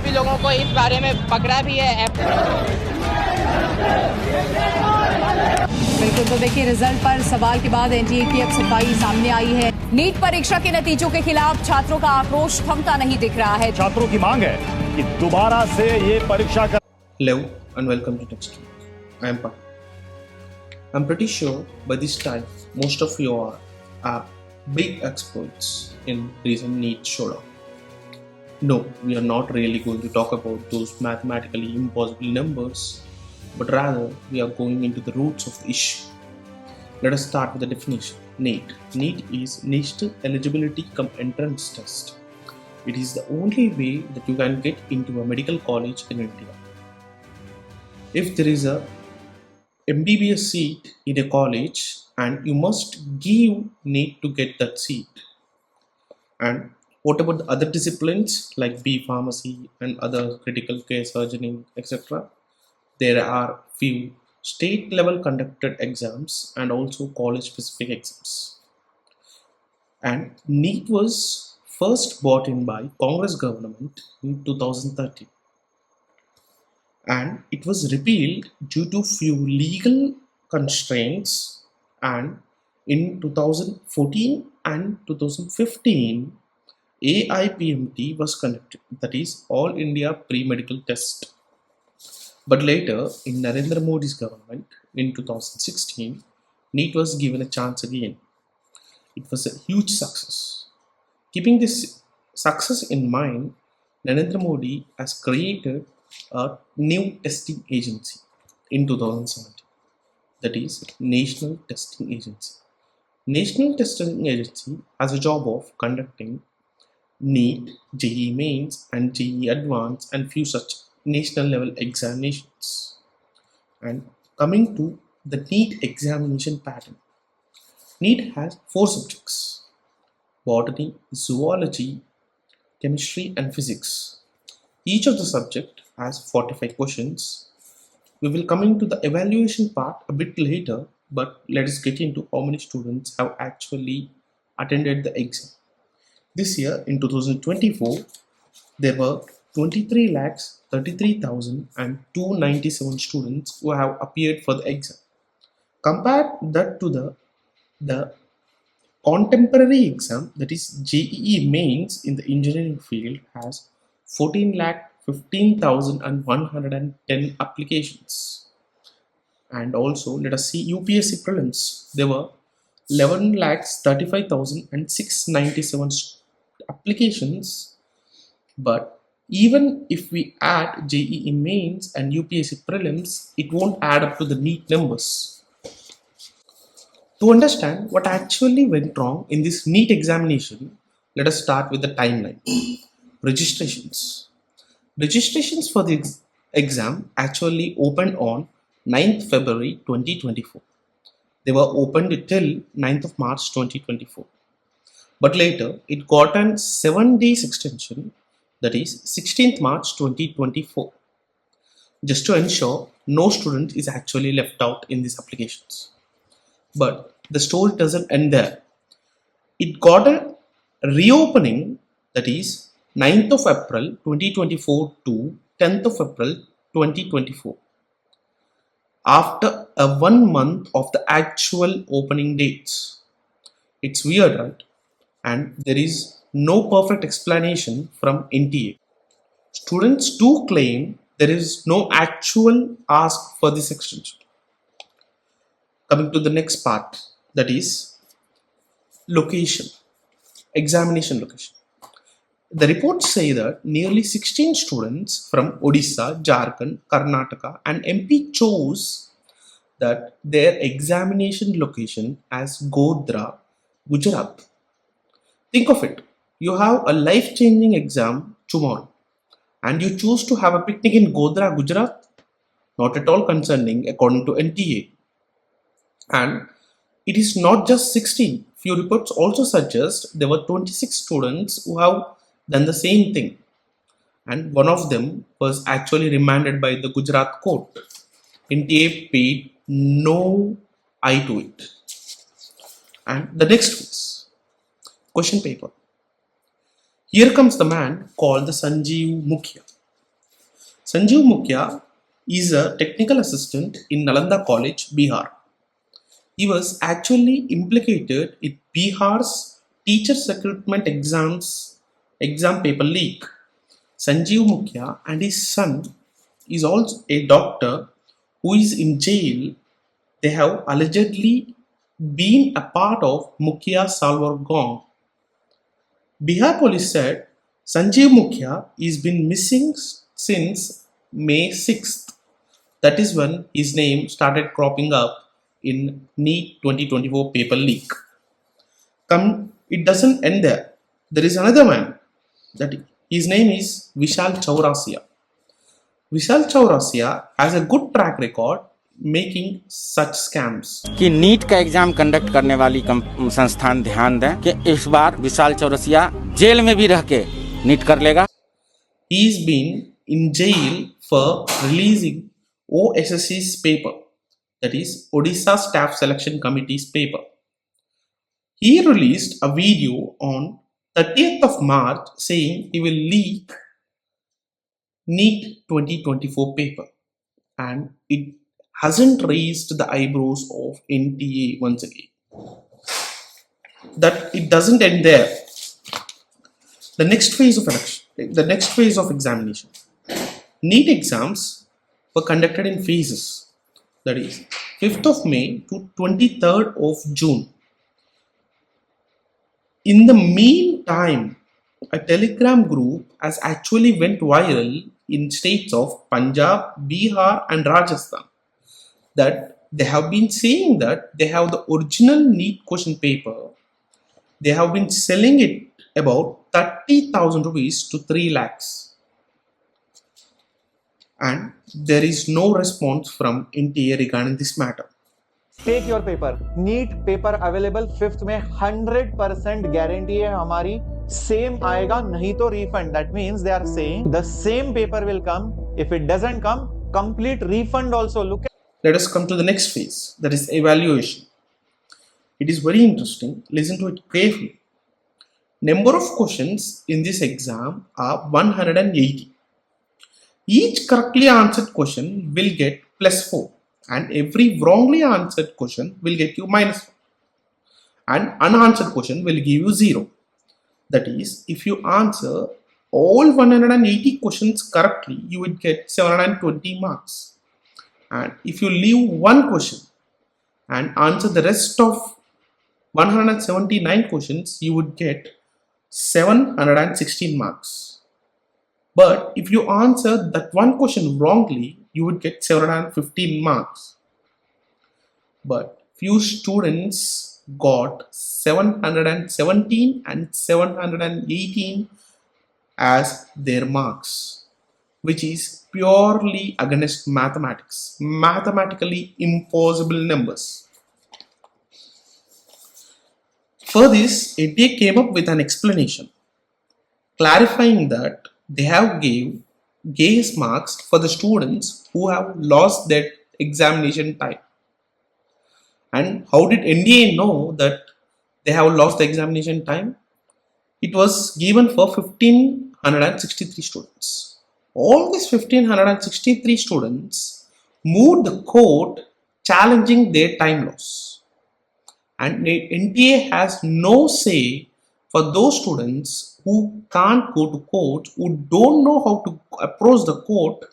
काफ़ी लोगों को इस बारे में पकड़ा भी है। बिल्कुल, तो देखिए रिजल्ट पर सवाल के बाद एनटीए की अब सफाई सामने आई है। नीट परीक्षा के नतीजों के खिलाफ छात्रों का आक्रोश थमता नहीं दिख रहा है। छात्रों की मांग है कि दोबारा से ये परीक्षा कर। Hello and welcome to Next. I am Pak. I'm pretty sure by this time most of you are big experts in recent NEET showdown. No, we are not really going to talk about those mathematically impossible numbers, but rather we are going into the roots of the issue. Let us start with the definition. NEET. NEET is National Eligibility cum Entrance Test. It is the only way that you can get into a medical college in India. If there is a MBBS seat in a college and you must give NEET to get that seat. And what about the other disciplines like B Pharmacy and other critical care surgery, etc.? There are few state level conducted exams and also college specific exams. And NEET was first brought in by Congress government in 2013. And it was repealed due to few legal constraints, and in 2014 and 2015 AIPMT was conducted, that is All India Pre-Medical Test. But later in Narendra Modi's government in 2016 NEET was given a chance again. It was a huge success. Keeping this success in mind, Narendra Modi has created a new testing agency in 2017, that is National Testing Agency. National Testing Agency has a job of conducting NEET, JEE Mains and JEE Advanced and few such national level examinations. And coming to the NEET examination pattern, NEET has 4 subjects: botany, zoology, chemistry and physics. Each of the subject has 45 questions. We will come into the evaluation part a bit later, but let us get into how many students have actually attended the exam. This year in 2024, there were 23,33,297 students who have appeared for the exam. Compare that to the contemporary exam, that is JEE Mains in the engineering field, has 14,15,110 applications. And also let us see UPSC prelims. There were 11,35,697 applications. But even if we add JEE Mains and UPSC prelims, it won't add up to the NEET numbers. To understand what actually went wrong in this NEET examination, let us start with the timeline. Registrations. Registrations for the exam actually opened on 9th February 2024. They were opened till 9th of March 2024. But later it got a 7 days extension, that is 16th March 2024, just to ensure no student is actually left out in these applications. But the story doesn't end there. It got a reopening, that is 9th of April 2024 to 10th of April 2024, after a 1 month of the actual opening dates. It's weird, right? And there is no perfect explanation from NTA. Students do claim there is no actual ask for this extension. Coming to the next part, that is location, examination location. The reports say that nearly 16 students from Odisha, Jharkhand, Karnataka and MP chose that their examination location as Godhra, Gujarat. Think of it, you have a life-changing exam tomorrow and you choose to have a picnic in Godhra, Gujarat? Not at all concerning according to NTA. And it is not just 16. Few reports also suggest there were 26 students who have done the same thing. And one of them was actually remanded by the Gujarat court. NTA paid no eye to it. And the next is question paper. Here comes the man called the Sanjeev Mukhya. Sanjeev Mukhya is a technical assistant in Nalanda College, Bihar. He was actually implicated in Bihar's teacher recruitment exam paper leak. Sanjeev Mukhya and his son is also a doctor who is in jail. They have allegedly been a part of Mukhya Salwar gang. Bihar police said Sanjeev Mukhya is been missing since May 6th. That is when his name started cropping up in NEET 2024 paper leak. It doesn't end there. There is another man. His name is Vishal Chaurasia. Vishal Chaurasia has a good track record making such scams. कि NEET का exam conduct करने वाली संस्थान ध्यान दें कि इस बार विशाल Chaurasia jail में भी रह के नीट कर लेगा. He's been in jail for releasing OSSC's paper, that is Odisha Staff Selection Committee's paper. He released a video on 30th of March saying he will leak NEET 2024 paper, and it hasn't raised the eyebrows of NTA once again. That it doesn't end there. The next phase of examination. NEET exams were conducted in phases, that is 5th of May to 23rd of June. In the meantime, a telegram group has actually went viral in states of Punjab, Bihar and Rajasthan, that they have been saying that they have the original NEET question paper. They have been selling it about 30,000 rupees to 3 lakhs. And there is no response from NTA regarding this matter. Take your paper. NEET paper available 5th में 100% guarantee है हमारी. Same आएगा, नहीं तो refund. That means they are saying the same paper will come. If it doesn't come, complete refund also. Look. Let us come to the next phase, that is evaluation. It is very interesting. Listen to it carefully. Number of questions in this exam are 180. Each correctly answered question will get +4. And every wrongly answered question will get you -1. And unanswered question will give you 0. That is, if you answer all 180 questions correctly, you would get 720 marks. And if you leave one question and answer the rest of 179 questions, you would get 716 marks. But if you answer that one question wrongly, you would get 715 marks. But few students got 717 and 718 as their marks, which is purely against mathematics, mathematically impossible numbers. For this, NTA came up with an explanation, clarifying that they have gave marks for the students who have lost their examination time. And how did NDA know that they have lost the examination time? It was given for 1563 students. All these 1563 students moved the court challenging their time loss. And NTA has no say for those students who can't go to court, who don't know how to approach the court,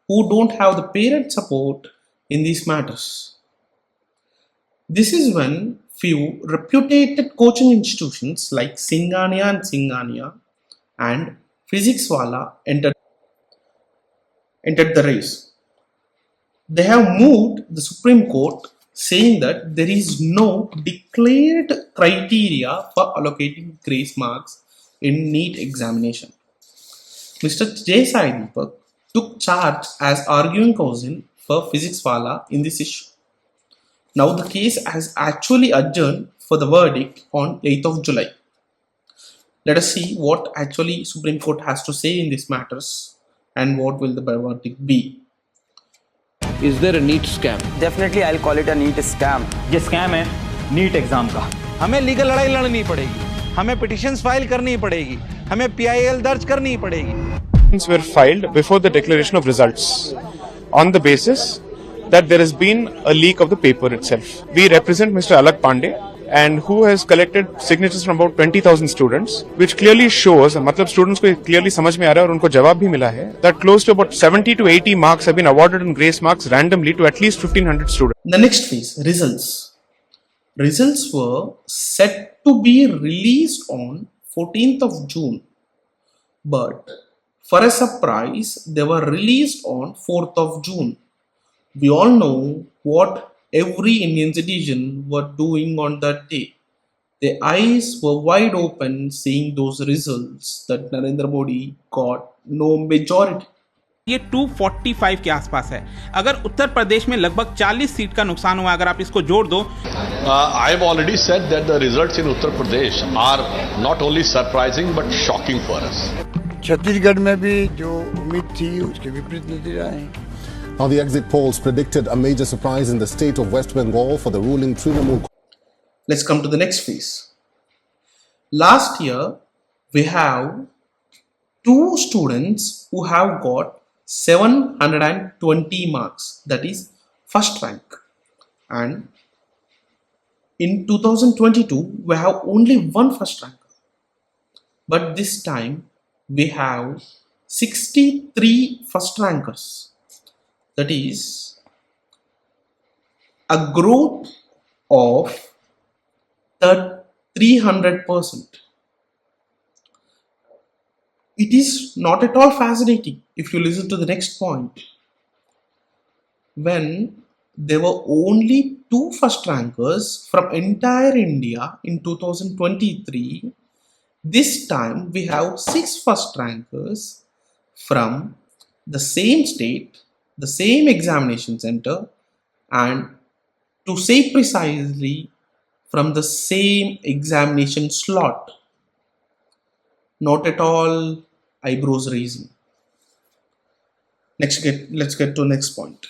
who don't have the parent support in these matters. This is when few reputed coaching institutions like Singhania and Physics Wala entered the race. They have moved the Supreme Court, saying that there is no declared criteria for allocating grace marks in NEET examination. Mr. J. Sai Deepak took charge as arguing counsel for Physics Wala in this issue. Now the case has actually adjourned for the verdict on 8th of July. Let us see what actually Supreme Court has to say in these matters and what will the verdict be. Is there a NEET scam? Definitely I'll call it a NEET scam. ये scam है NEET exam का. हमें legal लड़ाई लड़नी पड़ेगी, हमें petitions file करनी पड़ेगी, हमें PIL दर्ज करनी पड़ेगी. were filed before the declaration of results on the basis that there has been a leak of the paper itself. We represent Mr. Alak Pandey, and who has collected signatures from about 20,000 students, which clearly shows, मतलब students को clearly समझ में आ रहा है और उनको जवाब भी मिला है, that close to about 70 to 80 marks have been awarded in grace marks randomly to at least 1,500 students. The next phase, results. Results were set to be released on 14th of June, but for a surprise, they were released on 4th of June. We all know what every Indian citizen were doing on that day. Their eyes were wide open seeing those results that Narendra Modi got no majority. ये 245 के आसपास है. अगर उत्तर प्रदेश में लगभग 40 seat का नुकसान हुआ, अगर आप इसको जोड़ दो. I have already said that the results in Uttar Pradesh are not only surprising but shocking for us. Chhattisgarh में भी जो उम्मीद थी उसके विपरीत नतीजे आए. Now the exit polls predicted a major surprise in the state of West Bengal for the ruling Trinamool. Let's come to the next phase. Last year, we have two students who have got 720 marks, that is first rank. And in 2022, we have only one first ranker. But this time, we have 63 first rankers. That is a growth of 300%. It is not at all fascinating if you listen to the next point. When there were only two first rankers from entire India in 2023, this time we have 6 first rankers from the same state, the same examination center, and to say precisely, from the same examination slot. Not at all eyebrows raising. Let's get to next point.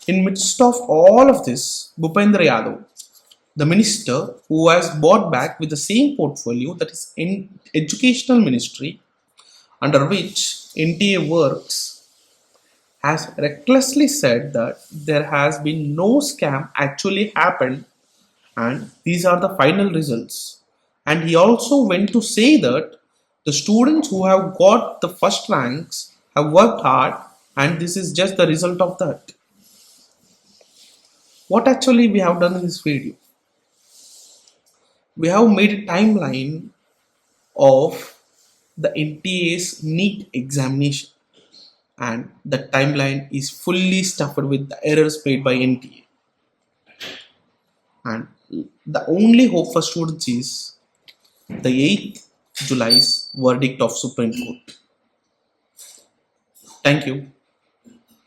In midst of all of this, Bhupendra Yadav, the minister who has brought back with the same portfolio, that is in Educational Ministry, under which NTA works, has recklessly said that there has been no scam actually happened and these are the final results. And he also went to say that the students who have got the first ranks have worked hard and this is just the result of that. What actually we have done in this video? We have made a timeline of the NTA's NEET examination, and the timeline is fully stuffed with the errors made by NTA. And the only hope for students is the 8th July's verdict of Supreme Court. Thank you.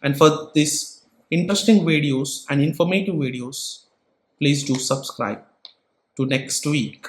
And for these interesting videos and informative videos, please do subscribe to next week.